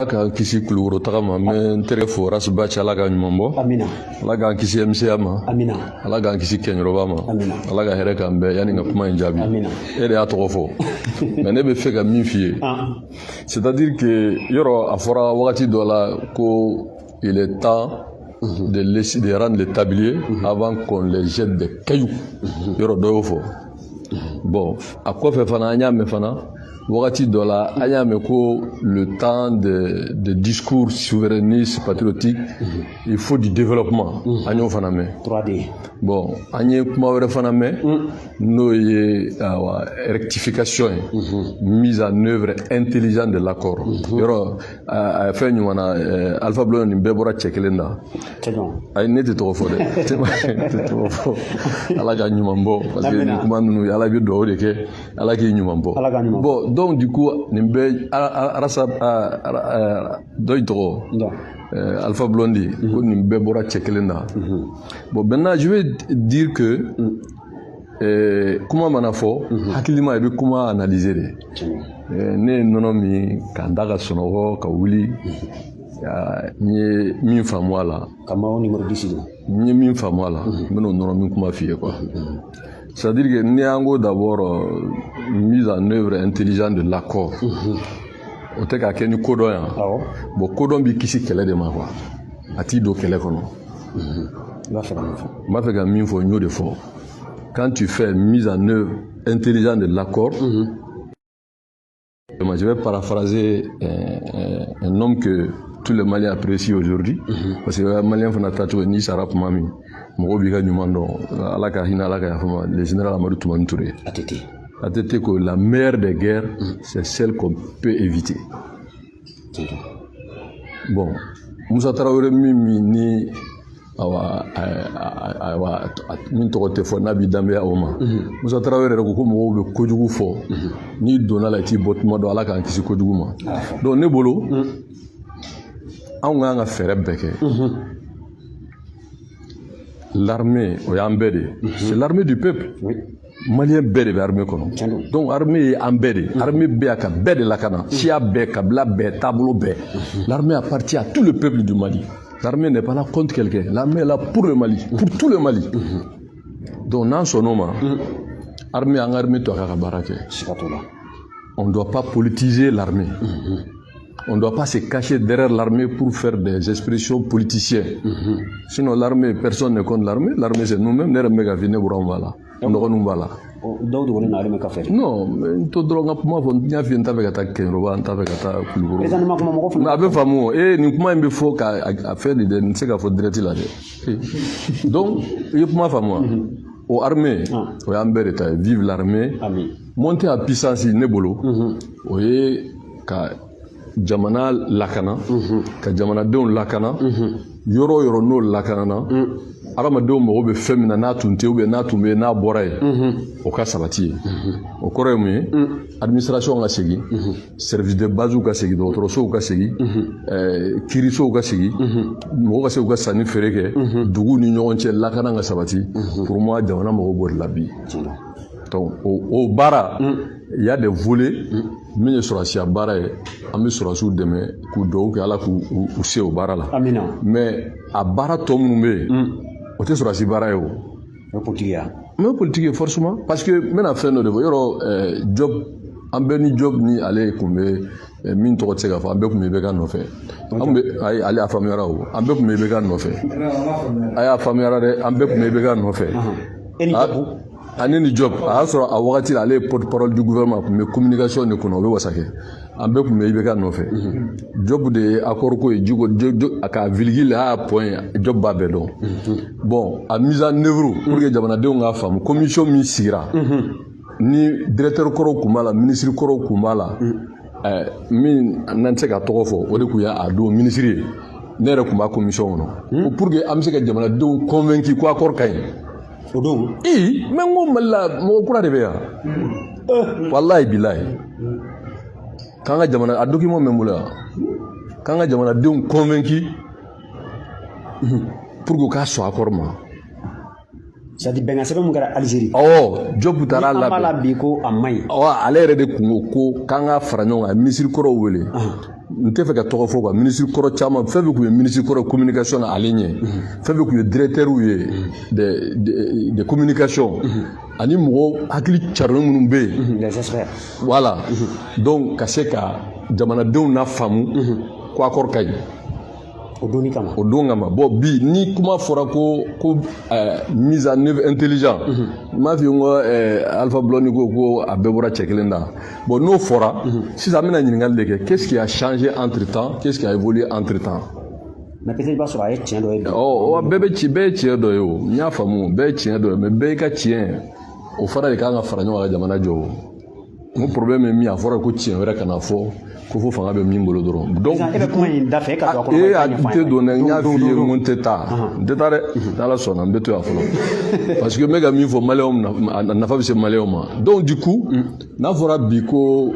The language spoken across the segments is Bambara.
ka kisi kuluro tagama men tere foras ba chala ga nyumbo amina ala ga kisi MCA ma amina ala ga kisi kenyoba ma amina ala ga here ka mbe yani nga kuma njabi amina ere ya tofo mais ne be fe ga min fier c'est-à-dire que yoro afora wakati dola ko il est temps de rendre les tabliers avant qu'on les jette des cailloux yoro do fo bon à quoi fait fana anya me fana wakati dola anya me ko le temps de discours souverainistes patriotiques il faut du développement anyo fana me 3D bon anye kuma were fana me no ye rectification mise en œuvre intelligente de l'accord yoro fait nywana alpha blon ni bebora chekelenda ay neti to fo de to fo ala ga nyumambo parce que ni kuma nu ala bi do de ke ala ki nyumambo bon donc du coup nimbe arasa doito Alpha Blondy ko nimbe bora chekelenda bon maintenant je vais dire que comment manafo hakilima e kuma analyser de ne nono mi kandaga sonogo ka wuli ni min famwala kama on numéro 10 ni min famwala meno nono min kuma fiye quoi. C'est-à-dire que nous avons d'abord mise en œuvre intelligente de l'accord. On a fait un codon. Bon, codon bi kisi kele de ma quoi. Ati do kele kono. Ma fait un minfo nyo de fort. Quand tu fais mise en œuvre intelligente de l'accord, je vais paraphraser un homme que tous les Maliens apprécient aujourd'hui, parce que les Maliens font attaquer ni Sarap Mami. Mogobiga Numando, Alaka Hina Alaka Fama, le général Amadou Toumani Touré. ATT que la meilleure des guerres, c'est celle qu'on peut éviter. Bon, Moussa Traoré Mimi ni awa min tɔgɔ tɛ fɔ n'a bi danbeya o ma Moussa Traoré yɛrɛ ko mɔgɔw bɛ kojugu fɔ n'i donna la i t'i bɔ tuma dɔn Ala k'an kisi kojugu ma donc ne bolo anw k'an ka fɛɛrɛ bɛɛ kɛ. L'armée, c'est l'armée du peuple. Malien bête de l'armée. Donc l'armée est en bête. L'armée bête de la cana. Chia bête, kabla bête, tableau bête. L'armée appartient à tout le peuple du Mali. L'armée n'est pas là contre quelqu'un. L'armée est là pour le Mali, pour tout le Mali. Donc dans son nom, l'armée en armée doit on ne doit pas politiser l'armée. On ne doit pas se cacher derrière l'armée pour faire des expressions politiciennes. Sinon, l'armée, personne ne compte l'armée. L'armée, c'est nous-mêmes. Non, mais tout droit, moi, on vient avec ta Kenroba, avec ta Kulguru. Mais avec Famo, et nous, comment il faut faire des choses qu'il faut dire là. Donc, il faut ma femme. Aux armées, aux armées, vive l'armée. Monter à puissance, nebolo. Oui, jamana lakana ka jamanadenw lakana yoro yoro no lakana na adamadenw mago bɛ fɛn min na n'a tun tɛ n'a tun bɛ n'a bɔra yen o ka sabati o kɔrɔ ye mun ye administration ka segin service de base ka segin dɔgɔtɔrɔsow ka segin kiirisow ka segin mɔgɔ ka se u ka sanni feere kɛ duguw ni ɲɔgɔn cɛ lakana ka sabati pour moi jamana mago b'o de la bi donc au baara il y a des volets min ye sɔrɔsiya baara ye an bɛ sɔrɔsiw dɛmɛ k'u dugawu kɛ Ala k'u se o baara la mais a baara tɔ minnu bɛ yen o tɛ sɔrɔsi baara ye o mais politique ye forcément parce que n bɛna fɛn dɔ de fɔ yɔrɔ job an bɛɛ ni job ni ale kun bɛ min tɔgɔ tɛ se ka fɔ an bɛɛ kun bɛ IBK nɔfɛ an bɛ ale a faamuyara o an bɛɛ kun bɛ IBK nɔfɛ a y'a faamuyara dɛ an bɛɛ kun bɛ IBK nɔfɛ ani ni job a y'a sɔrɔ a wagati la ale ye porte-parole du gouvernement kun bɛ communication de kɔnɔ o bɛ wasa kɛ an bɛɛ kun bɛ IBK nɔfɛ job de ye accord ko ye a ka viligi la a y'a point job b'a bɛɛ dɔn bon a mise en œuvre pour que jamanadenw k'a faamu commission min sigira ni directeur kɔrɔw kun b'a la ministre kɔrɔw kun b'a la min n'an tɛ se ka tɔgɔ fɔ o de kun y'a don ministre ye ne yɛrɛ kun b'a commission kɔnɔ pour que an bɛ se ka jamanadenw convaincu ko accord ka ɲi. Mais on m'a la mon kura de bɛ yan wallahi bilahi k'an ka jamana a document bɛ n bolo yan k'an ka jamanadenw convaincu pour que k'a sɔn accord ma. C'est-à-dire bɛnkan sɛbɛn mun kɛra Algérie. Job taara la bi ko a man ɲi. Ale yɛrɛ de kun ko k'an ka fara ɲɔgɔn kan ministre kɔrɔw wele n tɛ fɛ ka tɔgɔ fɔ quoi ministre kɔrɔ caman fɛn fɛn kun ye ministre kɔrɔ communication na ale ɲɛ fɛn fɛn kun ye directeur ye de communication ani mɔgɔ hakili carilen minnu bɛ yen les experts voilà donc ka se ka jamanadenw na faamu ko accord ka ɲi o donni kama o don kama bon bi ni kuma fɔra ko mise en œuvre intelligent m'a fi n ko Alpha Blondy ko a bɛɛ bɔra cɛ kelen da bon n'o fɔra sisan an bɛna ɲininkali de kɛ qu'est-ce qui a changé entre temps qu'est-ce qui a évolué entre temps mais peut-être i b'a sɔrɔ a ye tiɲɛ dɔ ye bɛɛ ye tiɲɛ dɔ ye o n y'a faamu bɛɛ ye tiɲɛ dɔ ye mais bɛɛ y'i ka tiɲɛ o fara de kan ka fara ɲɔgɔn kan ka jamana jɔ o n problème ye min a fɔra ko tiɲɛ wɛrɛ kana fɔ ko fo fanga bɛ min bolo dɔrɔn donc e bɛ kuma in da fɛ e ka don a kɔnɔ a tɛ don dɛ n y'a f'i ye n ko n tɛ taa n tɛ taa dɛ n'Ala sɔnna n bɛ to yan fɔlɔ parce que n bɛ ka min fɔ maliyɛnw a nafa bɛ se maliyɛnw ma donc du coup n'a fɔra bi ko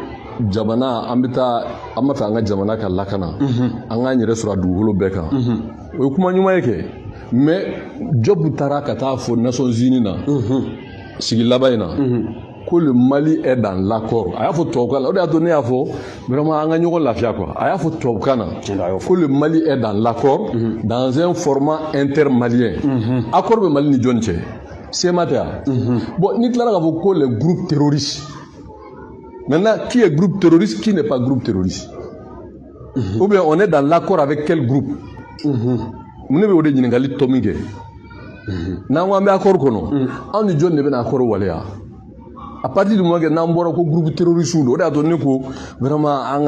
jamana an bɛ taa an b'a fɛ an ka jamana ka lakana an k'an yɛrɛ sɔrɔ a dugukolo bɛɛ kan o ye kuma ɲuman ye kɛ mais Job taara ka taa fɔ Nations Unies na sigi laban in na que le Mali est dans l'accord. A y'a fɔ tubabukan na o de y'a to ne y'a fɔ vraiment an ka ɲɔgɔn lafiya quoi a y'a fɔ tubabukan na que le Mali est dans l'accord dans un format intermalien accord bɛ Mali ni jɔnni cɛ CEMA tɛ yan bon n'i tilara k'a fɔ ko les groupes terroristes maintenant qui est groupe terroriste qui n'est pas groupe terroriste ou bien on est dans l'accord avec quel groupe mun de bɛ o de ɲininkali tɔ min kɛ n'an ko an bɛ accord kɔnɔ anw ni jɔnni de bɛna accord waleya à partir du moment que n'an bɔra ko groupe terroriste don o de y'a to ne ko vraiment an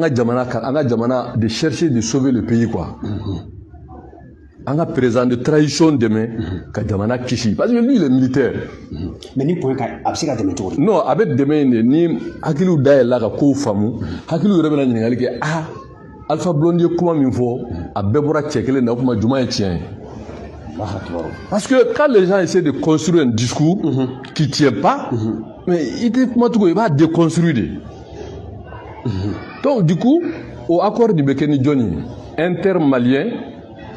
ka jamana de chercher de sauver le pays quoi an ka président de transition dɛmɛ ka jamana kisi parce que lui il est militaire mais ni point a bɛ se ka dɛmɛ cogo di non a bɛ dɛmɛ in de ni hakiliw dayɛlɛla ka kow faamu hakiliw yɛrɛ bɛna ɲininkali kɛ Alpha Blondy ye kuma min fɔ a bɛɛ bɔra cɛ kelen na o kuma juma ye tiɲɛ ye parce que quand les gens essaient de construire un discours qui ne tient pas, mais il va déconstruire. Donc du coup, au accord du Bekeni Johnny, intermalien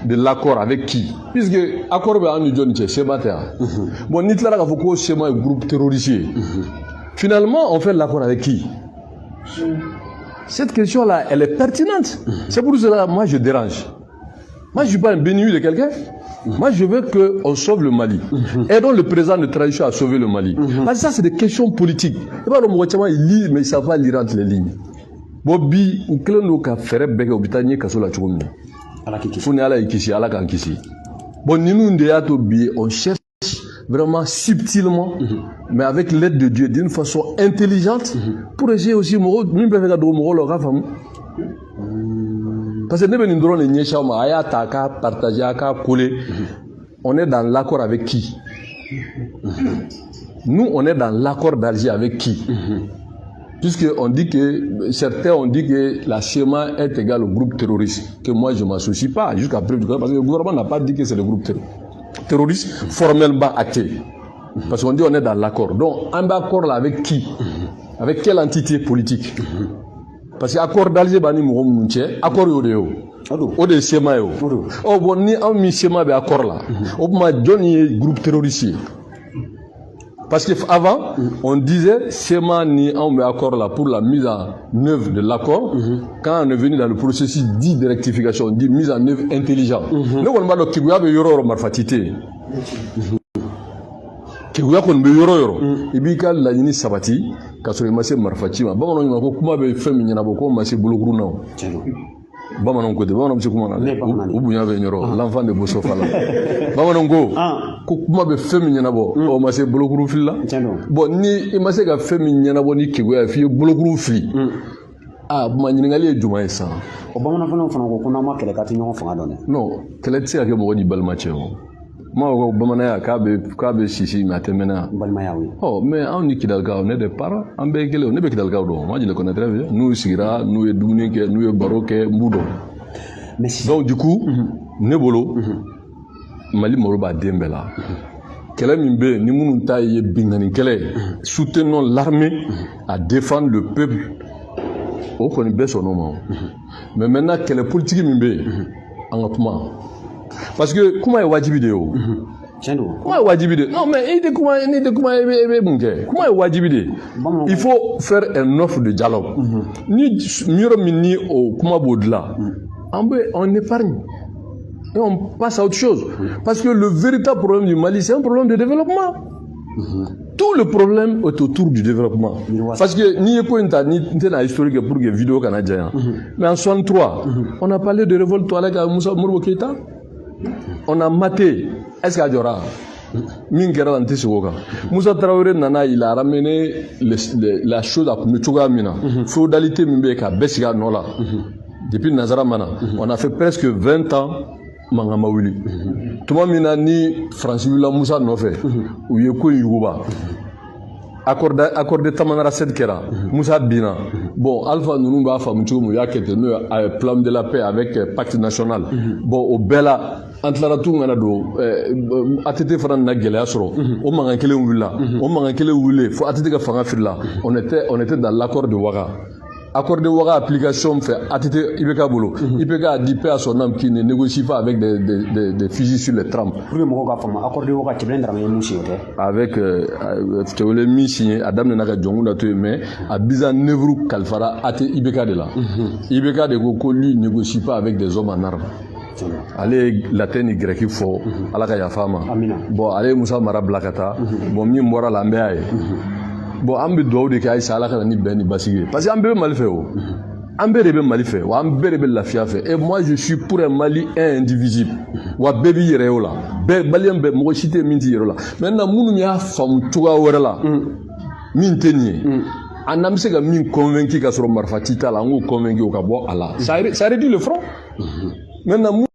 de l'accord avec qui? Puisque l'accord avec Johnny, c'est Matéa. Bon, Nitla a fait que c'est un groupe terroriste. Finalement, on fait l'accord avec qui? Cette question-là, elle est pertinente. C'est pour cela que moi je dérange. Moi je ne suis pas un béni de quelqu'un. Moi, je veux qu'on sauve le Mali. Aidons le président de transition à sauver le Mali. Parce que ça, c'est des questions politiques. Et pas le mot il lit, mais il ne savent pas lire entre les lignes. Bobby, ou que l'on a fait bébé au Britannique, qu'à la choumine. Founé à la ikisi, à la kankisi. Bon, nous, on cherche vraiment subtilement, mais avec l'aide de Dieu, d'une façon intelligente, pour essayer aussi, nous, parce que on est dans l'accord avec qui? Nous, on est dans l'accord d'Alger avec qui? Puisque on dit que, certains ont dit que la CEMA est égale au groupe terroriste, que moi je ne m'associe pas, jusqu'à preuve du contraire, parce que le gouvernement n'a pas dit que c'est le groupe terroriste formellement acté. Parce qu'on dit on est dans l'accord. Donc, un accord là avec qui? Avec quelle entité politique? Parce que l'accord d'Alger, accord Yodeo. O de SEMA yo. Oh bon ni an mi SEMA be accord là. O ma Johnny groupe terroriste. Parce que avant on disait SEMA ni an be accord là pour la mise en œuvre de l'accord. Quand on est venu dans le processus dit de rectification, dit mise en œuvre intelligente. Nous on va donc Kiguya be yoro marfatité. Kiguya kon be yoro. Ibika la ni sabati ka so ma se marfatima. Ba on ko kuma be femi nyana boko ma se buluguru na. Bamanan ko de bamanan bi kuma na u bunya be nyoro l'enfant de Bosofa la bamanan ko kuma be femi nyanabo o ma se bolokuru filla bon ni i ma se ka femi nyanabo ni Kiguya fi bolokuru fili ma ɲininkali ye juma ye san o bamanan fana ko n'a ma kɛlɛ ka tɛ ɲɔgɔn fanga dɔn dɛ non kɛlɛ tɛ se ka kɛ mɔgɔ ni balimacɛ o ma ko bamananya k'a bɛ sisi mais a tɛ mɛnɛ balimaya oui mais anw ni Kidalikaw ne de parents an bɛɛ ye kelen ne bɛ Kidalikaw dɔn moi je les connais très bien n'u sigira n'u ye dumuni kɛ n'u ye baro kɛ n b'u dɔn donc du coup ne bolo Mali malo b'a den bɛɛ la kɛlɛ min bɛ yen ni minnu ta ye binkani kɛlɛ ye soutenons l'armée à défendre le peuple o kɔni bɛɛ sɔnn'o ma mais maintenant kɛlɛ politique min bɛ yen an ka kuma parce que kuma ye wajibi de ye o Comment est wajibide? Non, mais il dit comment est wajibide? Il faut faire une offre de dialogue. Ni ni au comment baudela. On épargne. Et on passe à autre chose. Parce que le véritable problème du Mali, c'est un problème de développement. Tout le problème est autour du développement. Parce que ni une historique pour que vidéo canadienne. Mais en 63, on a parlé de révolte avec Moussa Mourou Keïta. On a maté. Est-ce qu'il y aura Mingera Antisoga. Moussa Traoré Nana, il a ramené la chose à Mutuga Mina. Féodalité Mbeka, Bessiga Nola. Depuis Nazara Mana, on a fait presque 20 ans. Mangamawili. Tuma mina ni Francis Willa Moussa Nofe, ou Yeko Yuba. Accordé Tamanara Sedkera, Moussa Bina. Bon, Alpha Nunumba Famouchou Mouyakete, nous, plan de la paix avec Pacte National. Bon, au Bella, Antlaratu Manado, Atete Fran Nagela Soro, au Mangakele Willa, au Mangakele Wille, faut Atete Fangafilla. On était dans l'accord de Ouaga. Accord de Ouaga application fait Atete Ibeka Bolo. Ibeka a dit paix à son âme qui ne négocie pas avec des fusils sur les trams. Accord de Ouaga, tu viens de ramener Moussi, avec tu voulais mis signé Adam Nenaka Djongou mais à Bizan Nevrou Kalfara Ate Ibeka de là. Ibeka de Goko lui négocie pas avec des hommes en armes. Allez latin y grec il faut alaka ya fama. Bon allez Moussa Mara Blakata. Bon mi mora lambeaye. Bon ambi do de kay sala kana ni ben basige parce que ambe mal fait o ambe rebe mal fait wa ambe rebe lafia fait et moi je suis pour un Mali indivisible wa bebi yere la be balien be mo cité minti yere la maintenant munu ya fam tuga wora la min tenier anam se ga min convaincu ka sur marfatita la ngo convaincu ka bo ala ça réduit le front maintenant